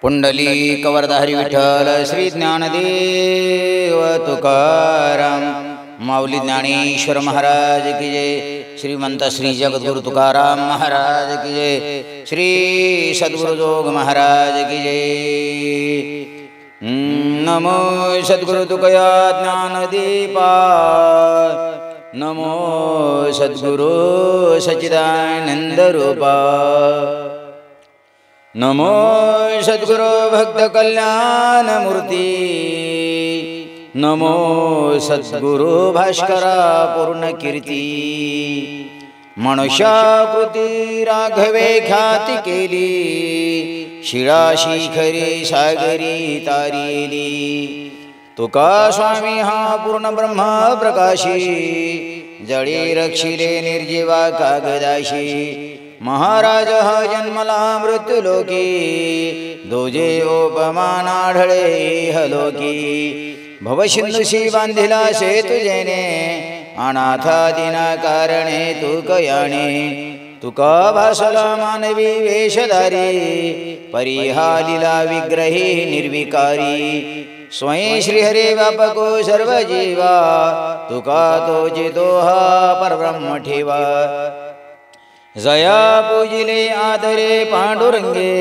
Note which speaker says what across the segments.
Speaker 1: पुंडलिक वरदाहरी विठ्ठल श्री ज्ञानदेव तुकाराम माऊली ज्ञानेश्वर महाराज की जय। श्रीमंत श्री जगद्गुरु तुकाराम महाराज की जय। श्री सद्गुरु जोग महाराज की जय। नमो सद्गुरु तुकया ज्ञानदीपा, नमो सद्गुरु सच्चिदानंद रूपा, नमो सद्गुरु भक्त कल्याण मूर्ती, नमो सद्गुरु भास्करा पूर्ण कीर्ती। मनुष्याकृती राघवे ख्याती केली, शिळा शिखरी सागरी तारिली। तुका स्वामी हा पूर्ण ब्रह्म प्रकाशी, जळी रक्षिले निर्जीवा कागदाशी। महाराज हा जन्मला मृत्युलोकी, दोजे उपमान आढळे हलोकी। भवसिंधुशी बांधिला सेतु जेने, अनाथा दिना कारणे तू कयाणे। तुका भासला मानवी वेशधारी, परिहालिला विग्रही निर्विकारी। स्वयं श्रीहरे व्यापको सर्व जीवा, तुका तोचितो हा परब्रह्म ठेवा। जया पूजिले आदरे पांडुरंगे,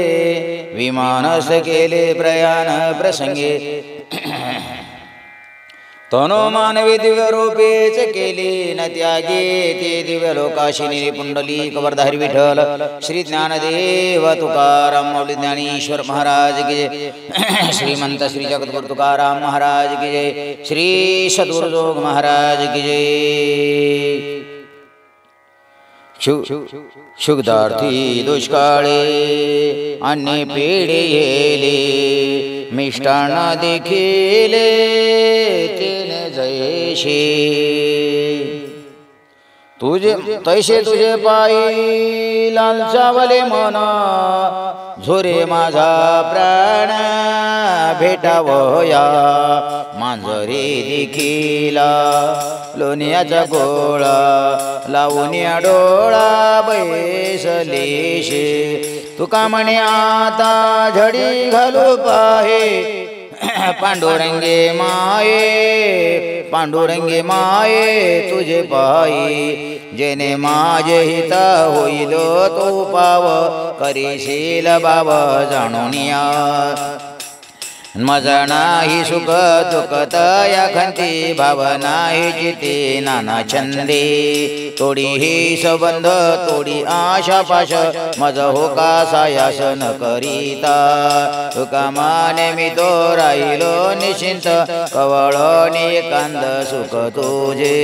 Speaker 1: विमानस केले प्रयाण प्रसंगे। तनो मानवी दिव्य रूपेच केले न त्यागे, ते दिव्य लोकाशी पुंडलिक वरदाहरी विठ्ठल श्री ज्ञानदेव तुकाराम माऊली ज्ञानेश्वर महाराज की जय। श्रीमंत श्री जगद्गुरु तुकाराम महाराज की जय। श्री सद्गुरु जोग महाराज की जय। शुगदार्थी दुष्काळे अन्य पेढे येले, मिष्टान्न देखिले तेने जैसे। तुझे तैसे तुझे पायी लालचावले मना, झोरे माझा प्राण भेटावया। मांजरे देखिला लोण्याचा गोळा, लावूनिया डोळा बैसलेशे। तुका म्हणे आता झडी घालू पाहे, पांडुरंगे माये पांडुरंगे माये तुझे पायी। जेने माझे हित होईल तो पाव, करीशील बाब जाणूनिया। मज नाही सुख दुखत या खंती, भाव नाही चिते नाना छंदे। तोडी ही संबंध तोडी आशा पाश, मज हो का सायास न करीता। तुका माने मी तो राहिलो निश्चिंत, कवळ एकांत सुख तुझे।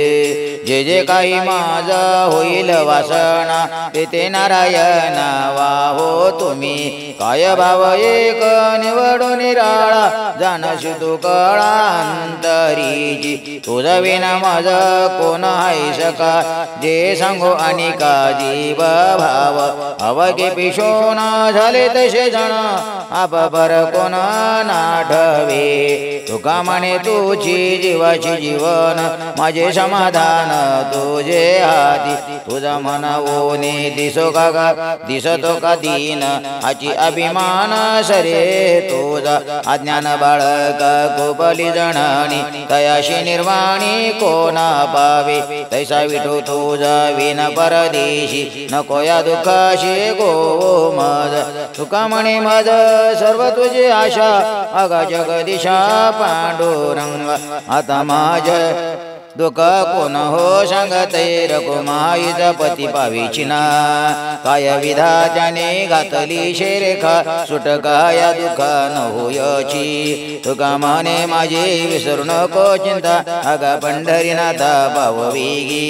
Speaker 1: जे जे काही माझ होईल वासना, ते नारायण वाहो तुम्ही। काय भाव एक निवडून निराळा, जानशी तू कळांतरीची। तुझा विना माझा कोण आहे सका, जे सांगो आणि का जीव भाव। अवघे पिशोन झाले तसे जण, आप पर कोण नाठवे। तुका म्हणे तुझी जीवाची जीवन, माझे समाधान तुझे हाती। तुझा म्हणवोने दिसो का दिसतो का दीन, हाची अभिमान सरे तुझा। अज्ञान बाळक कोपली जननी, तयाशी निर्वाणी कोणा पावे। तैसा विठू तुझा विन परदेशी, नको या दुःखाशी गो मज। तुका म्हणे मज सर्व तुझी आशा, अगा जगदिशा पांडुरंग। आता माझ दुःख कोण हो सांगते, रघुमाईचा पती पाविचिना। काय विधात्याने घातली शेरेखा, सुटका या दुःख न होयची। तुका म्हणे माझी विसरू नको चिंता, अगा पंढरीनाथा पाववेगी।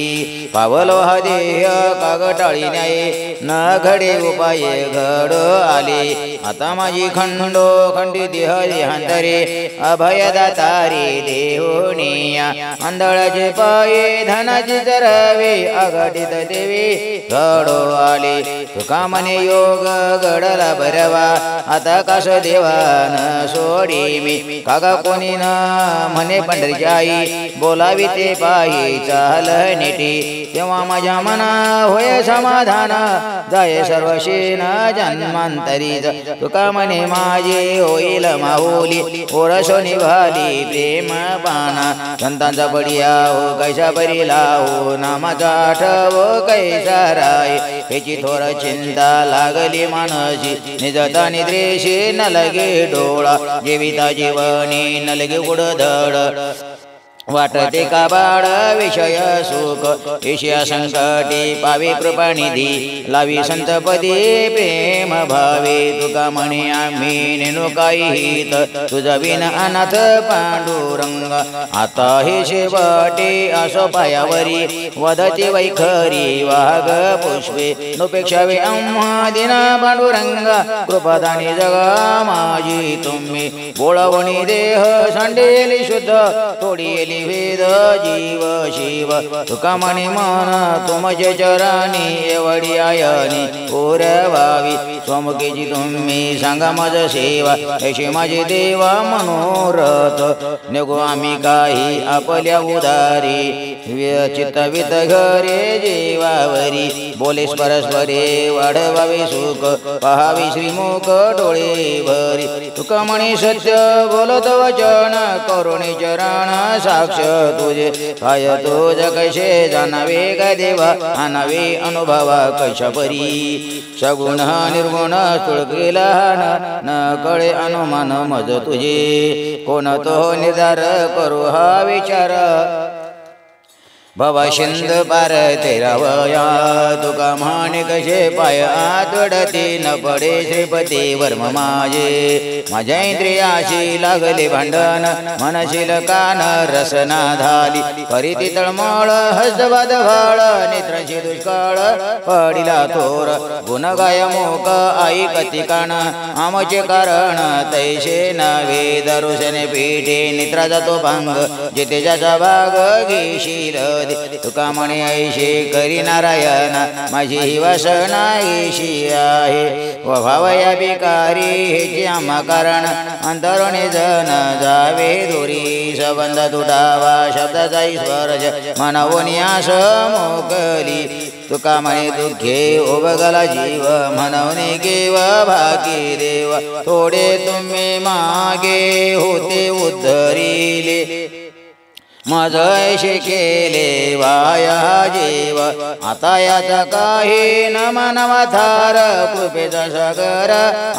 Speaker 1: पावलो हा देह कागटाळी न्याये, न घडे उपाय घड आले। आता माझी खंडो खंडी देह देहांतरे, अभयदातारी देहुनिया। आंधळाचे पाये धनाची चरावे, अघटित देवी घडो आले। तुका म्हणे योग घडला भरवा, आता कास देवान सोडी मी। कागा कोणी न म्हणे पंढरीची आई, बोलावी ते पायी चाल नीटी। तेव्हा माझ्या मना होय समाधान, जाय सर्व शेन जन्मांतरीच। तुका म्हणे माझी होईल माऊली ओरसो निघाली प्रेम पाना संतांचा बडिया हो कैसा बरीला हो नामाचा आठव कैसा राय ह्याची थोर चिंता लागली मानसी निजता निद्रेशी न लगे डोळा जीविता जीवनी न लगे उडधड वाटते का बाळ विषय सुख ईशया संकटी पावे कृपानिधी लावी संतपदी प्रेम भावे तुका म्हणे आम्ही नेनो काही हित तुझा विन अनाथ पांडुरंग आता हे शेवटे असो पायावरी वदती वैखरी वाघ पुष्पे नोपेक्षावे आम्हा दिना पांडुरंग कृपादानी जगा माझी तुम्ही बोळवणी देह सांडेली शुद्ध तोडीली वेद जीव शिव तुका म्हणे मन तुमचे चराणी एवढी आयनी ओरवावी स्वमुखीची तुम्ही सांगा माझ सेवा अशी माझे देवा मनोरथ निघो आम्ही काही आपल्या उदारी चित्तवित घरे जीवावरी बोले परस्परे वाढवावे सुख पहावी श्रीमुख डोळे भरी तुका म्हणे सत्य बोलत वचन करुणी चरण साक्ष तुझे काय तुझ कैसे जाणावे ग देवा आणावे अनुभवा कशा परी सगुण निर्गुण तुळकेला न कळे अनुमान मज तुझे कोण तो निर्धार करू हा विचार भव शिंद पार तेरावया तुका म्हणे कसे पाय आतडती न पडे श्रीपती वर्म माझे माझ्या इंद्रियाशी लागले भांडण मनशील कान रसना झाली करीती तळमळ हस्तवाद भाळ नेत्रांशी दुष्काळ पडिला थोर गुण गाय मोक आई कती कान आमचे कारण तैसे नवे दरुशने पीठे निद्रा जातो भांग जिथे ज्याचा भाग घेशील तुका म्हणे ऐशी करी नारायण माझी ही वासना ऐशी आहे व भावया बिकारी हेची आम्हा कारण अंतरुणी जन जावे दुरी संबंध तुटावा शब्दाचा स्पर्श मनवून आस मोकली तुका म्हणे दुःखे ओबगला जीव म्हणवणे केव भाकी देव थोडे तुम्ही मागे होते उद्धरिले मज ऐशे केले वाया जीव आता याचा काही न मानवा थार कृपेचा सागर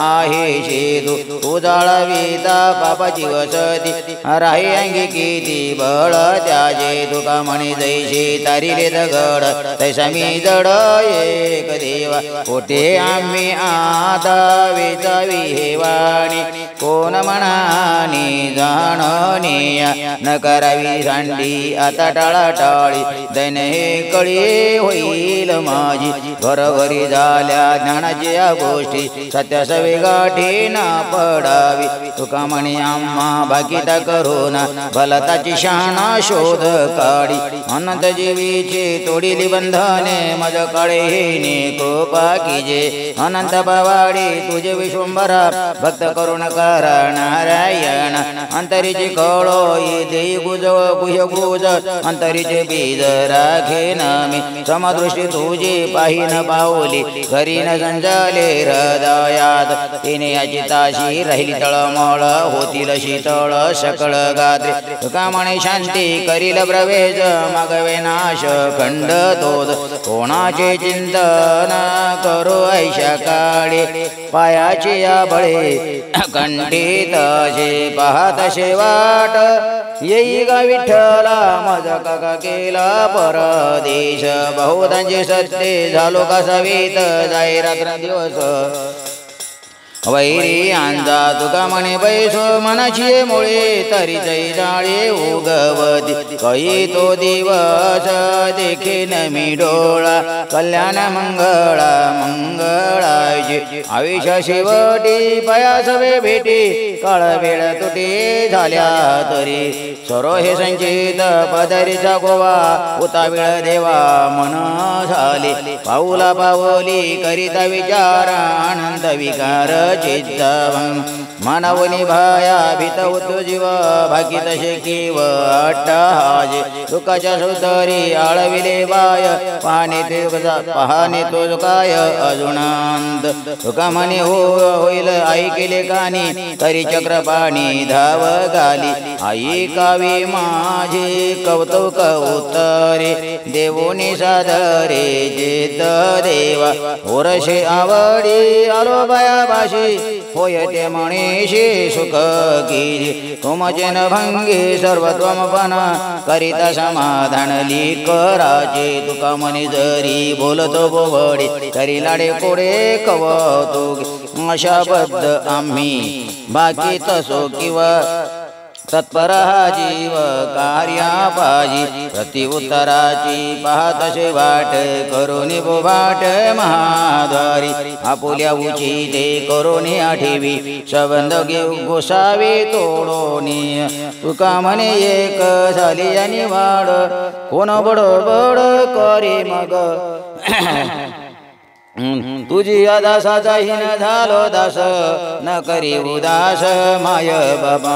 Speaker 1: आहे शेतू तू जाळविता पापाची वसती राही अंगी किती बळ त्याचे तुका म्हणे जैसे तारिले दगड तैसा मी जड एक देवा कोठे आम्ही आता वेचावी हे वाणी कोण म्हणानी जाणनिया न करावी सांडी आता टाळा टाळी दैन हे कळी होईल माझी घरोघरी झाल्या ज्ञानाची या गोष्टी सत्य सवे गाठी ना पडावी तुका म्हणे आम्हा बाकीता करून भलताची शहाणा शोध काढी अनंत जीवीची तोडिली बंधने मज काळे हेने कृपा कीजे अनंत पवाडी तुझे विश्वंभरा भक्त करुण करा नारायण अंतरीची कळो देई गुज गुह्य गुज अंतरीचे बीज राखे नामी समदृष्टी तुझी पाहिन पावली घरी न संजाले हृदयात तिने याची ताशी राहिली तळमळ होतील शीतळ सकळ गात्रे तुका म्हणे शांती करील प्रवेश मागवे नाश खंड तोद कोणाचे चिंतन करू ऐशा काळी पायाची या बळे कंठीत जे पाहत शेवाट येई गा विठ्ठला माझा काका केला परदेश बहुतांचे सत्य झालो का सवित जाई रात्र दिवस वैरी अंजा तुका म्हणे बैसो मनाची मुळे तरी जै जाळे उगवती कही तो दिवस देखीन मी डोळा कल्याण मंगळा मंगळाची आयुष्य शेवटी पयासवे भेटी काळ वेळ तुटी झाल्या तरी सरो हे संचित पदरीचा गोवा उताविळ देवा मन झाले पाऊला पावली करिता विचार आनंद विकार चित्तवं मानवनी भाया भीत होतो जीव भाकी तसे केव अट्टहाजे दुःखाच्या सुतरी आळविले बाय पाहणे तो काय अजुनांत तुका म्हणे होईल ऐकले कानी तरी चक्रपाणी धाव गाली आई कावी माझे कौतुक उत्तरे देवोनी सादरे जेत देवा ओरशे आवडी आलो बयाबाशी होय ते मणीशी सुख कीजे तुमचे न भंगे सर्वत्वमपना करिता समाधान लिकराचे तुका म्हणे जरी बोलतो बोबडे तरी लाडे कोडे कवतो अशा बद्ध आम्ही बाकी तसो किंवा तत्पर हा जीव कार्यापाजी प्रति उत्तराची पाहतसे वाट करोनी बोबाट महाद्वारी आपुल्या उचिते करोनी आठवी सबंध घेऊ गोसावे तोडोनी तुका म्हणे एक झाली आणि वाड कोण बडबड करे मग तुझी दासाचा हिन झालो दास न करी उदास माय बाबा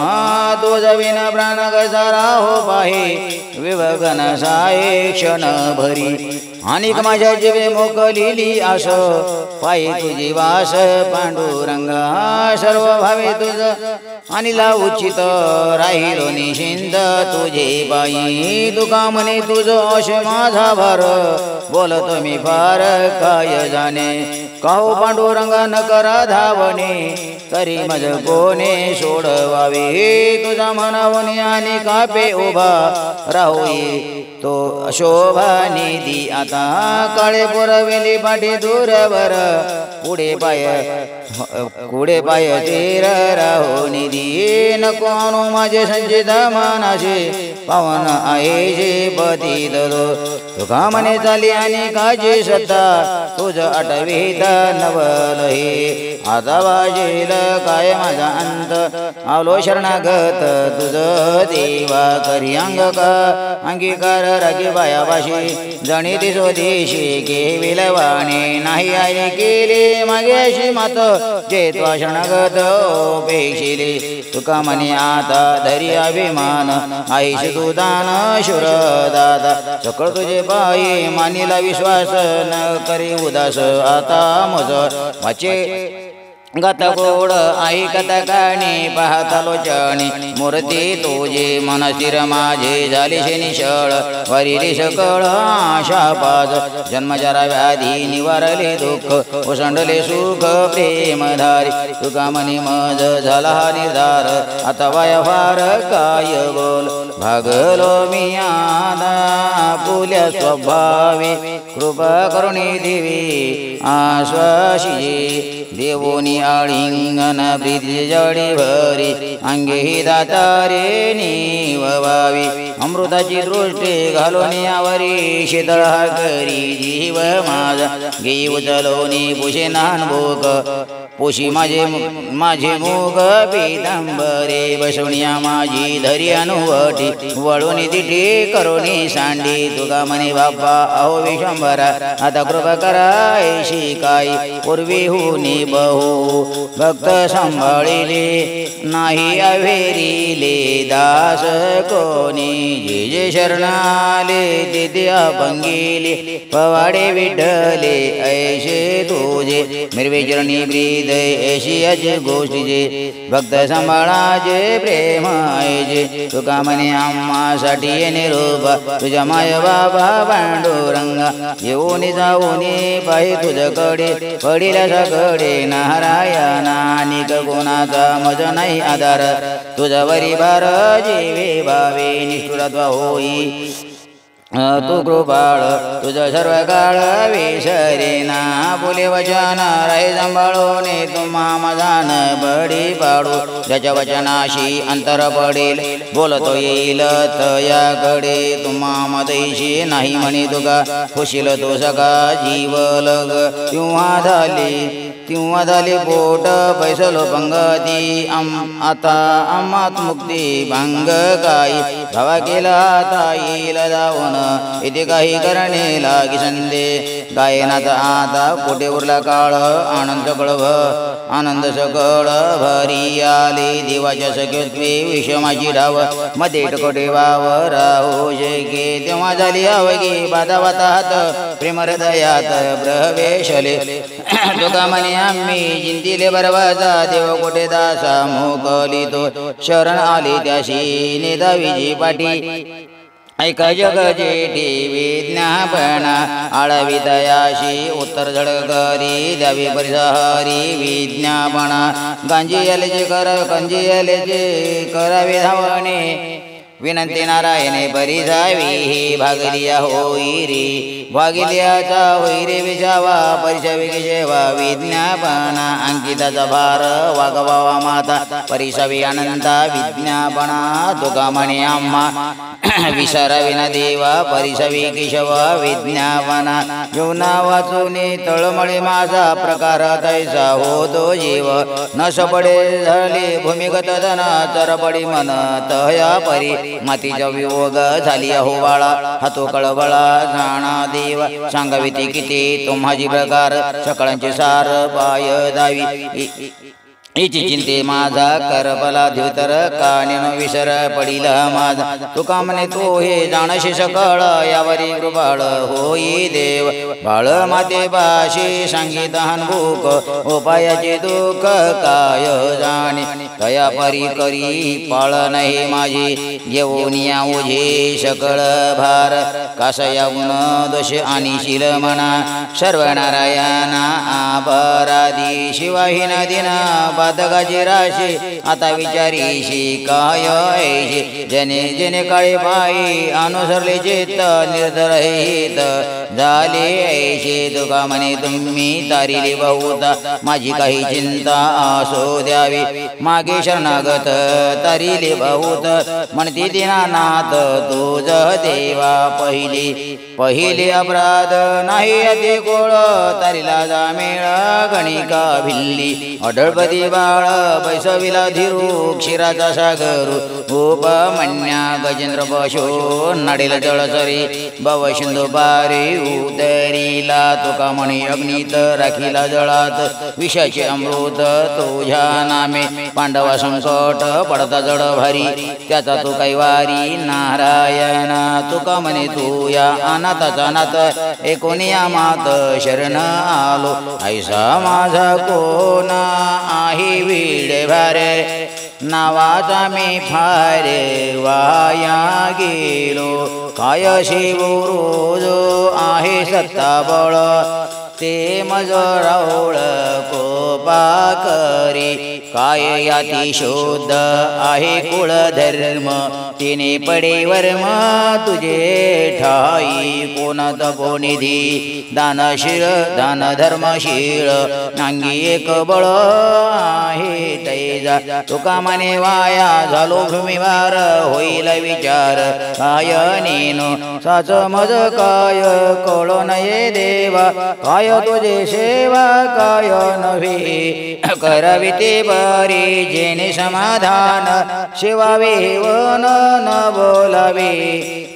Speaker 1: तुझ विन प्राण कसा हो पाहे विवगन साये क्षण भरी अनेक माझ्या जीवे मोकलिली आस पायी तुझी वास पांडुरंगा सर्व भावे तुझ आणि ला उचित राहिलो निशिंद तुझे पायी तुका म्हणे तुझ अश माझा भार बोलतो मी फार काय जाणे काहो पांडुरंगा न करा धावणे तरी मज कोणे सोडवावे तुझा म्हणावणे आणि कापे उभा राहोई तो शोभा निधी आता काळे पुरवेली पाठी दूरवर पुढे पाय तेर राहो निधी नको आणू माझे संचित मानाचे पावन आहे जे पती दलो तुका म्हणे चाली आणि काजी सत्ता तुझ आठवीत नवल हे आता वाजेल काय माझा अंत आलो शरणागत तुझ देवा करी अंगीकार राखी बायाबाशी जणी ती स्वदेशी केविलवाणे नाही आई केले मागे अशी मात जे त्वा शरणागत पेशिले तुका म्हणे आता धरी अभिमान आईशी तू दान शुर दादा सकळ तुझे पायी मानिला विश्वास न करी उदास आता मज वाचे गत गोड ऐकत काणी पाहता लोचणी मूर्ती तुझे मनस्थिर माझे झालीशे निशळ वरिली सकळ आशा पाज जन्मजरा व्याधी निवारले दुःख ओसंडले सुख प्रेमधारी तुका म्हणे मज झाला हा निर्धार आता व्यवहार काय बोल भागलो मी आदा पुल्या स्वभावे कृपा करुणी देवी आश्वाशी देवोनी आळिंगन प्रीती जडी भरी अंगे ही दातारे निववावी अमृताची दृष्टी घालोनी आवरी शीतळ करी जीव माझा घेई उचलोनी पुशे नान भोग पोशी माझे मुग पीतांबरे बसवण्या माझी धरी अनुवटी वळूनी दिठी करोनी सांडी तुका म्हणे बाप्पा अहो विश्वंभरा आता कृपा करा ऐशी काय पूर्वी हुनी बहु भक्त सांभाळिले नाही अवेरिले दास कोणी जे जे शरणाले ते ते अपंगिले पवाडे विठ्ठले ऐशे तुझे निर्विचरणी ब्रीद ऐशी अजे गोष्टीचे भक्त सांभाळाचे प्रेम ऐजे तुका म्हणे आम्हासाठी येणे रूप तुझ्या माय बाबा पांडुरंगा येऊन जाऊन पाहि तुझकडे पडिला सकडे नारायणा निक गुणाचा मज नाही आधार तुझ्यावरी भार जीवे भावे निष्ठुरत्व होई तू कृपाळ तुझ सर्व काळ विसरेना बोले वचन राय सांभाळून तुम्हा मजान बडी पाडू ज्याच्या वचनाशी अंतर पडेल बोलतो येईल तयाकडे तुम्हा मदैशी नाही म्हणे तुका खुशील तो सका जीव लग तेव्हा झाली पोट पैसलो पंगती आता अमात मुक्ती भंग काही धावा केला आता येईल धावून इथे काही करणे लागी संदे गायनाचा आता कुठे उरला काळ आनंद आनंद सकळ भरी आले देवाच्या सख्यत्वे विषमाची ढाव मध्ये टकोटे वाव राहो शके तेव्हा झाली अवघी बाधा वाता हात प्रेम हृदयात प्रवेशले तुका म्हणे आम्ही जिंतीले बरवाचा देव कोठे दासा मोकली तो शरण आले त्याशी नेदावीजी पाठी ऐका जग जेठी विज्ञापना आळवी दयाशी उत्तर झडकरी द्यावी परिसहरी विज्ञापना गांजीयलेचे करावे धावणे विनंती नारायणे परिसावी भागलिया होई रे भागलियाचा होई रे विजावा परिसावी जेवा विज्ञापना अंकिताचा भार वागवावा माता परिसावी अनंता विज्ञापना तुका म्हणे आम्हा विसरावी ना देवा परिसावी केशवा विज्ञापना जीवना वाचूने तळमळे माझा प्रकार तैसा होतो जीव न सपडे झाले भूमिगत जना चरपडी मन तया परी मातीचा वियोग झाली अहो बाळा हातो कळबळा जाणा देव सांगावी ती किती तुम्हाजी प्रकार सकळांचे सार पाय दावी इची चिंते माझा करबला ध्युतर कानेनो विसर पडिला माझा तुका म्हणे तो हे जाणशी सकळ यावरी कृपाळ होई देव बाळ माते पाशी सांगित हनभूक उपायाचे दुःख काय जाणे तया परी करी पाळ नाही माझी घेऊन या ओझे सकळ भार कासयाऊन दोष आणि शील म्हणा सर्व नारायणा आभरादी शिवाही नदीना पातकाची राशी आता विचारीशी काय ऐशी जने जने काळे पायी अनुसरले चित्त निर्धर हित झाले ऐशी तुका म्हणे तुम्ही तारिले बहुता माझी काही चिंता असो द्यावी मागे शरणागत तारिले बहुत म्हणते दीनानाथ तुझ देवा पहिले अपराध नाही अति गोळ तारिला जामेळ गणिका भिल्ली अढळपती बाळ बैसविला धीरू क्षीराचा सागर उपमन्या गजेंद्र पशो नडेल जळसरी भव सिंधू पारी उतरीला तुका म्हणे अग्नीत राखीला जळात विषाचे अमृत तुझ्या नामे पांडवा संकट पडता जड भारी त्याचा तू काही वारी नारायणा तुका म्हणे तू या अनाथाचा नाथ एकोनिया मात शरण आलो ऐसा माझा कोणा आहे विडे भारे नावाचा मी फारे वाया गेलो काय शिव रोज आहे सत्ता बळ ते मज रावळ कोपा करी काय याती शोध आहे कुळ धर्म तिने पडे वर्म तुझे ठाई कोणात कोनिधी दानशील दान धर्मशील नांगी एक बळ आहे तैजा तुका म्हणे वाया झालो भूमिवार होईल विचार काय नेनो साच मज काय कळो नये देवा काय तुझे सेवा काय नव्हे करावी ते बरी जेणे समाधान शिवावे वन न बोलावे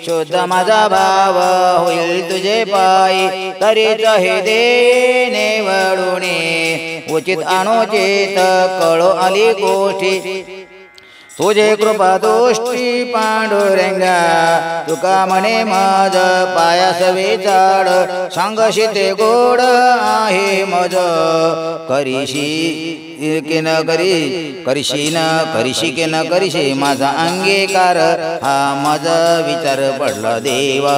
Speaker 1: शुद्ध माझा भाव होईल तुझे पायी तरीच हे देणे वळुणे उचित अनुचित कळो आली गोष्टी तुझे कृपा दोष्टी पांडुरंगा तुका म्हणे मज पायास विचाड सांगशी ते गोड आहे मज करीशी की न करीशी की न करीशी माझा अंगीकार हा मज विचार पडला देवा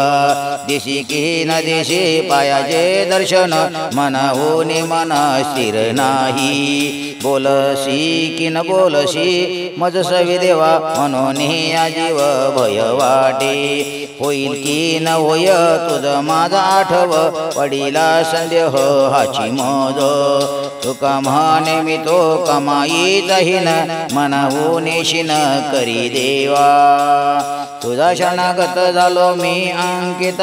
Speaker 1: देशी की न देशी पायाचे दर्शन मन होणे मन स्थिर नाही बोलशी की न बोलशी मज सवी देवा म्हणून या जीव भय वाटे होईल की न होय तुझ माझा आठव पडिला संदेह हाची मज तुका म्हणे मी तो कमाई जाहीन मन होणे शिन करी देवा तुझा शरणागत झालो मी अंकित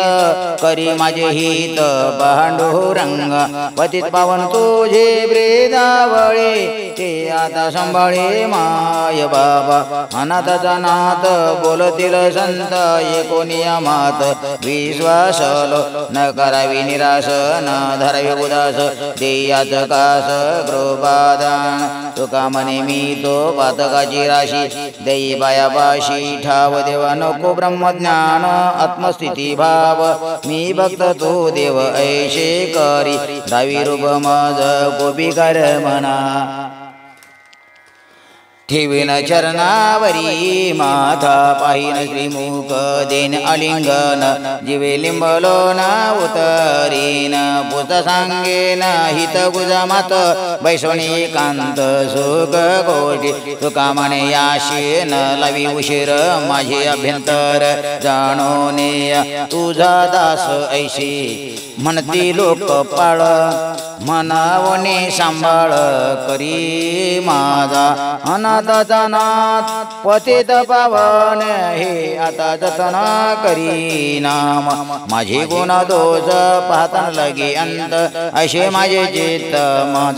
Speaker 1: करी माझे हित पांडुरंग पतित पावन तुझे ब्रेदावळे ते आता सांभाळे माय बाबा अनाथाचा नाथ बोलतील संत एकोनिया मात विश्वासलो न करावी निराश न धरावी उदास देयाच कास कृपादान तुका म्हणे मी तो पातकाची राशी देई बायापाशी ठाव देवा नको ब्रह्मज्ञान आत्मस्थिती भाव मी भक्त तो देव ऐशे करी दावी रूप मज गोपिकर म्हणा ठेवीन चरणावरी माथा पाहिन श्रीमुख देन अलिंगन जीवे लिंबलो न उतरीन पुत सांगेन हित गुजमात वैष्णवी कांत सुख गोष्टी तुका म्हणे याशी न लावी उशीर माझे अभ्यंतर जाणून तुझा दास ऐशी म्हणती लोक पाळ मनावने सांभाळ करी माझा अनाथाचा नाथ पतित पावन हे आता जतन करी नाम माझे गुण दोष पाहताना लगे अंत असे माझे चित्त माझ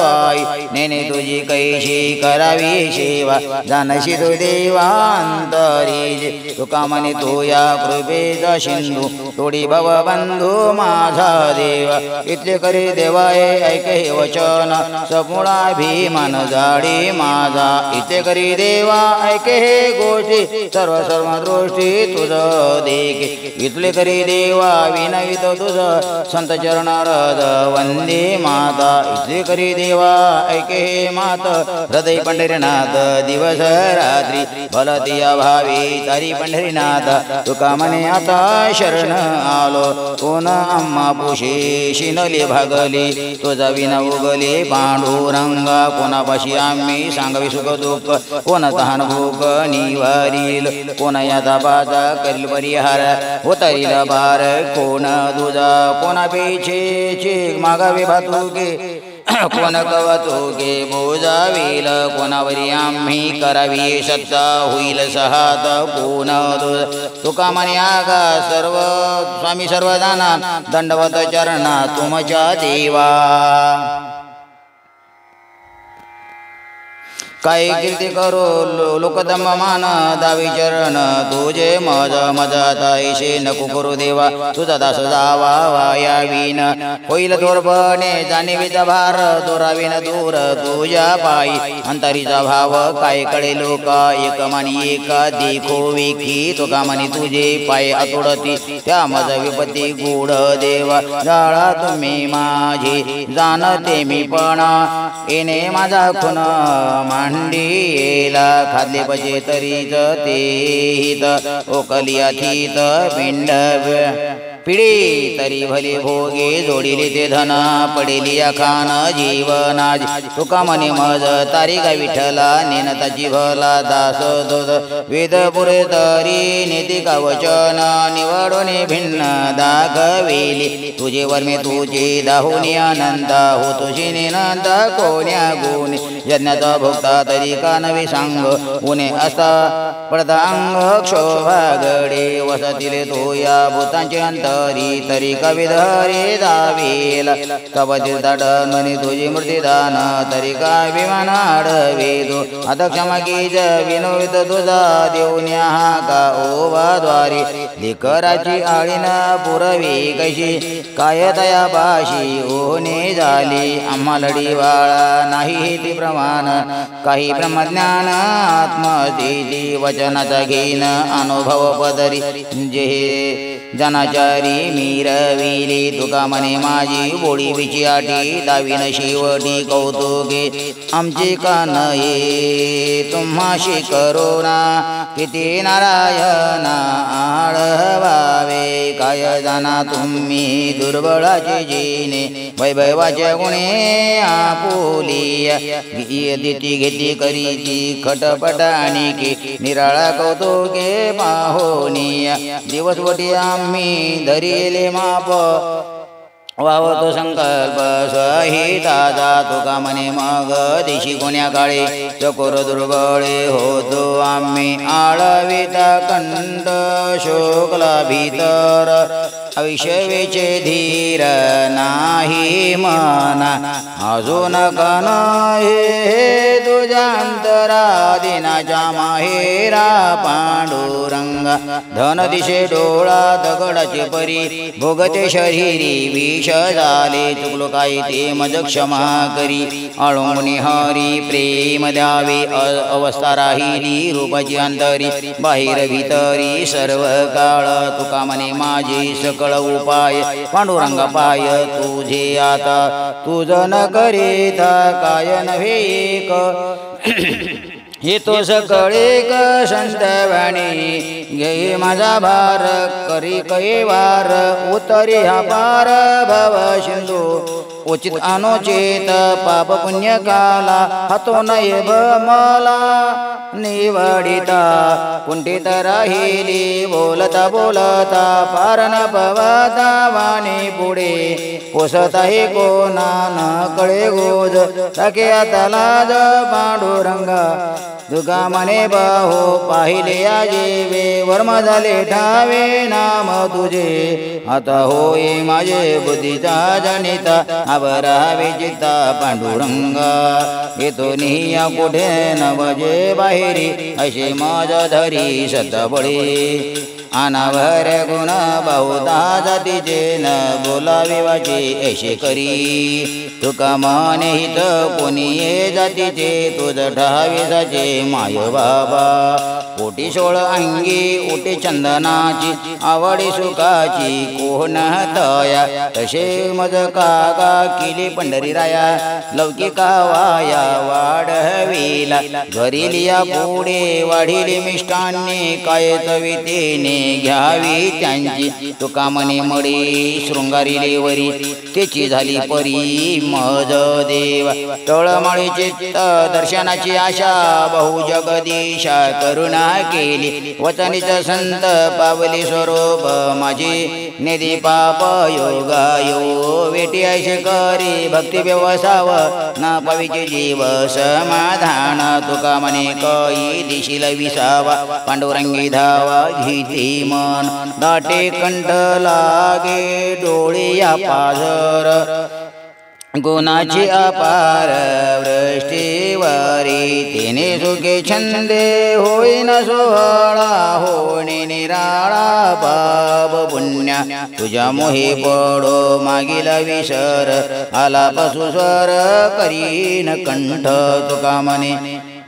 Speaker 1: गाय नेने तुझी कैशी करावी सेवा जानशी तू देवांतरी तुका म्हणे तू या कृपेचा सिंधू तोडी भव बंधू माझा देव इथले करी देवाय ऐके वचन सगुणाभिमान जाडी माझा इथे करी देवा ऐके हे गोष्टी सर्व सर्व दृष्टी तुझ देखे इथले करी देवा विनवित तुझ संत चरणारद वंदे माता इथले करी देवा ऐके हे मात हृदय पंढरीनाथ दिवस रात्री भलतिया भावी तारी पंढरीनाथ तुका म्हणे आता शरण आलो कोण आम्हा पुशे शिनले भागले तुझा विना उगले पांडुरंगा कोणापाशी आम्ही सांगावी सुख दुःख कोण तहान भूक निवारील कोण या तापाचा करील परिहार उतरील भार कोण तुझा कोणा पेछे मागावे भातुके कोण कवतुके बोजावील कोणावरी आम्ही करावी सत्ता होईल सहात कोण तुका म्हणे आगा सर्व स्वामी सर्व जाना दंडवत चरणा तुमच्या देवा काय कीर्ती करो लोकदंब मान दावी चरण तुझे मज मजात ऐशे नको करू देवा तुझा दास जावा वायावीन होईल दोरबणे जाणीवीचा भार दोरावीन दूर तुझ्या पायी अंतरीचा भाव काय कळे लोक एक मानी एका देखो विकी तुका म्हणे तुझे पाय आतुडती त्या मज विपत्ती गुढ देवा जाळा तुम्ही माझे जाणते मी पण येणे माझा खुन मांडीला खाल्ले बजे तरीच तेहित ओकलिया थीत पिंड पिढी तरी भले भोगे जोडिले ते धन पडेलिया खान जीवनाज तुका म्हणे मज तारिका विठ्ठला नेनता जिभला दास दोद वेद पुरे तरी नेती का वचन निवडोने भिन्न दाखविली तुझे वर्मे तुझे दाहुनी आनंद हो तुझी निनंद कोण्या गुणे यज्ञाचा भोगता तरी का नवी सांग उणे असता पडता अंग क्षोभागडे वसतिले तो या भूतांचे अंतरी तरी कविधरी दावेल कवचित दाटमनी तुझी मूर्तिदान तरी का विमान आडवेदो आता क्षमा कीज विनोद तुझा देऊन्या का ओवाद्वारे लेकराची आळीन पुरवी कशी काय तया पाशी ओने झाली आम्हा लढी वाळा नाही ती प्रमाण काही ब्रह्मज्ञान आत्मस्थिती वचनाचा घेन अनुभव पदरी जे जनाचारी मिरविली तुका म्हणे माझी बोळी विचियाटी दाविन शेवटी कौतुके आमचे कान ये तुम्हाशी करुणा किती नारायणा आळवावे काय जाना तुम्ही दुर्बळाचे जिने वैभवाचे गुणे आपुलिया दिती घेती करीची खटपट आणि की निराळा कौतुके पाहोनिया दिवसवटी आम्ही धरिले माप वावतो संकल्प सहिताचा तुका म्हणे मग दिशी कोण्या काळी चकोर दुर्बळे होतो आम्ही आळविता कंठ शोकला भीतर अविषवेचे धीर नाही मना अजून कन हे तुझ्या अंतरादिनाच्या माहेरा पांडुरंग धन दिशे डोळा दगडाचे परी भोगते शरीरी विष झाले चुकलो काही ते मज क्षमा करी अळुंगणी हरी प्रेम द्यावे अवस्था राहिली रूपाची अंतरी बाहेर भीतरी सर्व काळ तुका म्हणे माझे सकळ उपाय पांडुरंग पाय तुझे आता तुझ न करीता काय नव्हे एक हे तो सकळे क संतवाणी घे माझा भार करी कै वार उतरी हा पार भव सिंधू उचित अनुचित पाप पुण्य काला हातो नये मला निवडिता कुंठित राहिली बोलता बोलता पार न पवता वाणी पुढे पोसत आहे कोणा न कळे गोज टाके आता लाज पांडुरंगा तुका म्हणे बाहो पाहिले आजीवे वर्म झाले ठावे नाम तुझे आता होय माझे बुद्धीचा जनिता आबरावे चित्ता पांडुरंगा येतो निया कुठे नवजे बाहेरी असे माझा धरी सतबळी अनावर गुण बहुधा जातीचे न बोलावे वाचे ऐशे करी तुका म्हणे हित कोणी ये जातीचे तुझ ठावे जाचे माय बाबा पोटी सोळ अंगी उटे चंदनाची आवडी सुखाची कोण तया तसे मज काका केली पंढरी राया लौकिका वाया वाढविला घरीलिया पुढे वाढिली मिष्टांनी काय चवितेने घ्यावी त्यांची तुका म्हणे मडी शृंगारी वरी त्याची झाली परी मज देव तळमळी चित्त दर्शनाची आशा बहु जगदीशा करुणा केली वचनित संत पावली स्वरूप माझी निधी पाप योगायो वेटी ऐश करी भक्ती व्यवसाव न पविचे जीव समाधान तुका म्हणे कई दिशील विसावा पांडुरंगी धावा घिती मन दाटे कंठ लागे डोळे या पाझर गुणाची अपार वृष्टीवारी तिने सुखे छंदे होईन सोहळा होणे निराळा बाब पुण्या तुझ्या मोहे पडो मागील विसर आला पशु स्वर करीन कंठ तुका म्हणे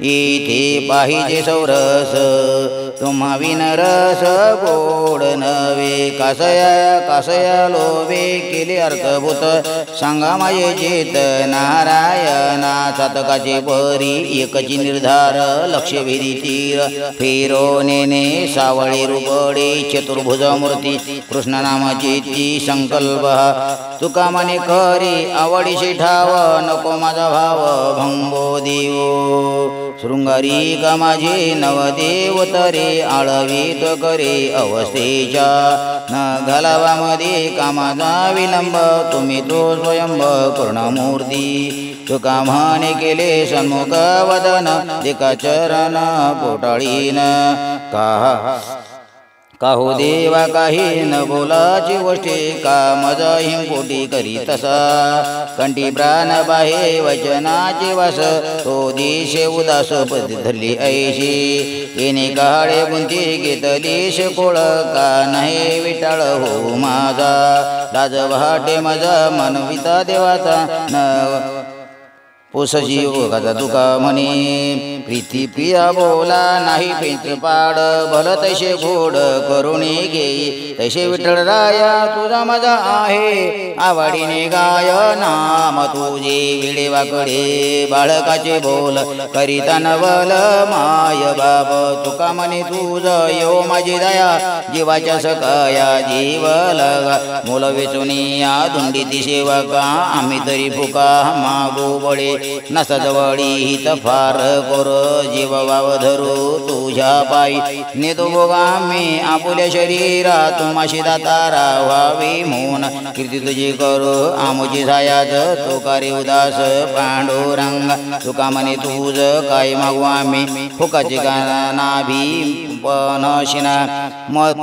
Speaker 1: इथे पाहिजे सौरस तुम्हा विनरस गोड नवे कासया कासया लोभे केले अर्थभूत सांगा माझे चेत नारायणा सातकाचे परी एकची निर्धार लक्ष भेदी तीर फेरो नेने सावळे रुपडे चतुर्भुज मूर्ती कृष्ण नामाची ती संकल्प तुका म्हणे खरी आवडीशी ठाव नको माझा भाव भंगो देव शृंगारी का माझे नवदेव तरे आळवीत करे अवस्थेच्या न घालावा मध्ये कामाचा विलंब तुम्ही तो स्वयंभ पूर्णमूर्ती तुका म्हणे केले सन्मुख वदन दिका चरण पोटाळीन काहो देवा काही न बोलाची गोष्टी का मज हिंपोटी करी तसा कंठी प्राण बाहे वचनाचे वास तो दिशे उदास पदी धरली ऐशी येणे काळे गुंती घेतलीश कोळ का नाही विटाळ हो माझा लाज वाटे माझा मनविता देवाचा न पोसजी ओघाचा तुका म्हणे प्रीती प्रिया बोला नाही पेंच पाड भल तसे गोड करुणी घे तसे विठ्ठल राया तुझा माझा आहे आवडीने गाय नाम तुझे विडे वाकडे बाळकाचे बोल करीता नवल माय बाब तुका म्हणे तुझ यो माझी दया जीवाच्या सकया जीव लगा मुल वेचुनिया धुंडीती सेवका आम्ही तरी फुका मागू बळे नसजवळी हित फार कोर जीव वाव धरू तुझ्या पायी नेतो भोगा मी आपुल्या शरीरा तुम्हाशी दातारा व्हावी म्हणून कीर्ती तुझी करू आमुची छायाच तुका रे उदास पांडुरंग तुका म्हणे तुझ काय मागू आम्ही फुकाची नाभी पनशिना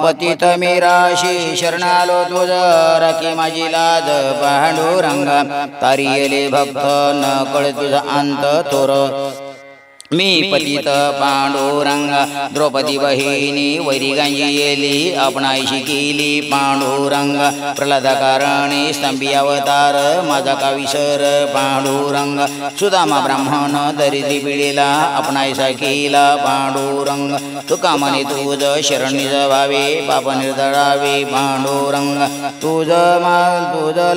Speaker 1: पतित मी राशी शरणालो तुझ राखी माझी लाज पांडुरंग तारी येले भक्त न कळ तुझा अंत थोर मी पतित पांडुरंग द्रौपदी बहिणी वैरिगांजी येली आपणाईशी केली पांडुरंग प्रल्हाद कारणी स्तंभी अवतार माझा का विसर पांडुरंग सुदामा ब्राह्मण दरिद्री पिढीला आपणाईसा केला पांडुरंग तुका म्हणे तुझ शरण निज व्हावे पाप निर्दळावे पांडुरंग तुझ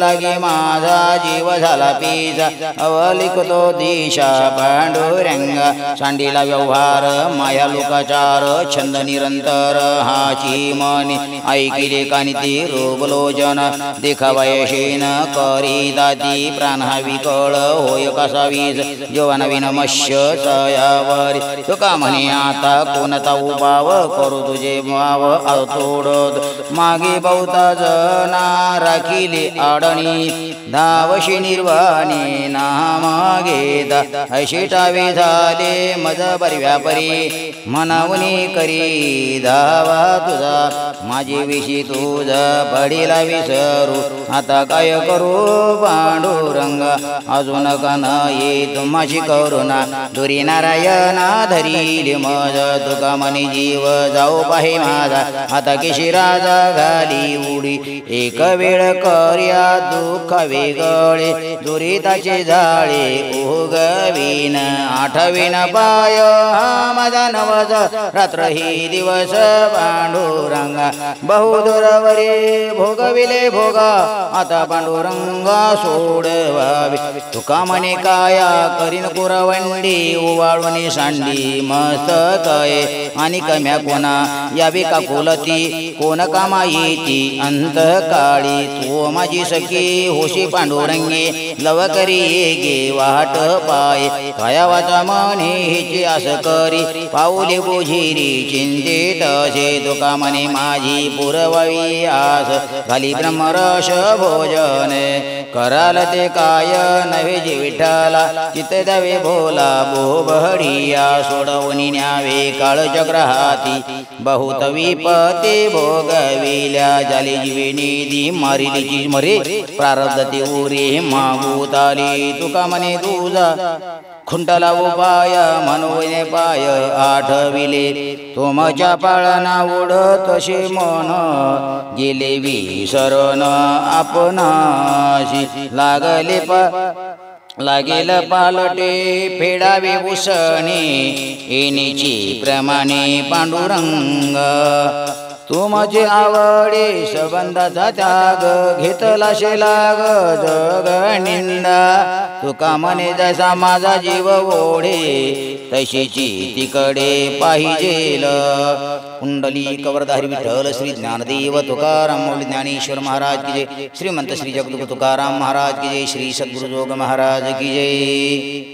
Speaker 1: लागे माझा जीव झाला पीजा अवलिखतो दिशा पांडुरंग सांडीला व्यवहार माया लोकाचार छंद निरंतर हाची मनी ऐकिले कानिती रोगलोचन देखावा यशेन करी दाती प्राण हा विकळ होय कसा वीज जेव्हा नवीन मत्स्य सयावरी तुका म्हणे आता कोणता उपाव करू तुझे भाव तोडत मागे बहुता जना राखिले आडणी धावशी निर्वाणी नाम घेता ऐशिटावे झाले मज परी व्यापरी मनावनी करी धावा तुझा माझी विशी तुझ पडीला विसरू आता काय करू पांडुरंग अजून कन ये तुम्हाशी करुणा दुरी नारायणा धरील मज तुका मनी जीव जाऊ पाहे माझा आता किशी राजा घाली उडी एक वेळ कर्या दुःख वेगळे दुरिताचे जाळे उगवीन आठवीन पाय हा माझा नवज रात्र ही दिवस पांडुरंगा बहुदुरवरे भोगविले भोगा आता पांडुरंगा सोडवावे तुका म्हणे काया करीन कुरवंडी उवाळून सांडी मस्त कये आणि कम्या कोणा यावे का कुलती कोण कामा येती अंत काळी तू माझी सखी होशी पांडुरंगे लवकरी गे वाट पाय काया वाचा म्हणे हिची आस करी पाऊले बोझिरी चिंतित असे तुका म्हणे माझी पुरवावी आस घाली ब्रह्मरस भोजन कराल ते काय नवे जे विठ्ठला चित्त द्यावे भोला बोबहडिया सोडवणी न्यावे काळचक्र हाती बहुत विपते भोगविल्या जाले जीवे निधी मारिलीची मरे प्रारब्ध ते उरे मागूताली तुका म्हणे तुझा खुंटला उपाय मनोने पाय आठविले तुमच्या पाळना उडतसे मन गेले विसरण आपणाशी लागेल पालटे फेडावे उसणी येण्याची प्रमाणे पांडुरंग तू माझे आवडे संबंधाचा त्याग घेतला लाग जग निंदा तुका म्हणे जसा माझा जीव ओढे तशीची तिकडे पाहिजेल कुंडली कवरधारी विठ्ठल श्री ज्ञानदेव तुकाराम मौली ज्ञानेश्वर महाराज की जय श्रीमंत श्री जगदुख तुकाराम महाराज की जय श्री सद्गुरु जोग महाराज की जय।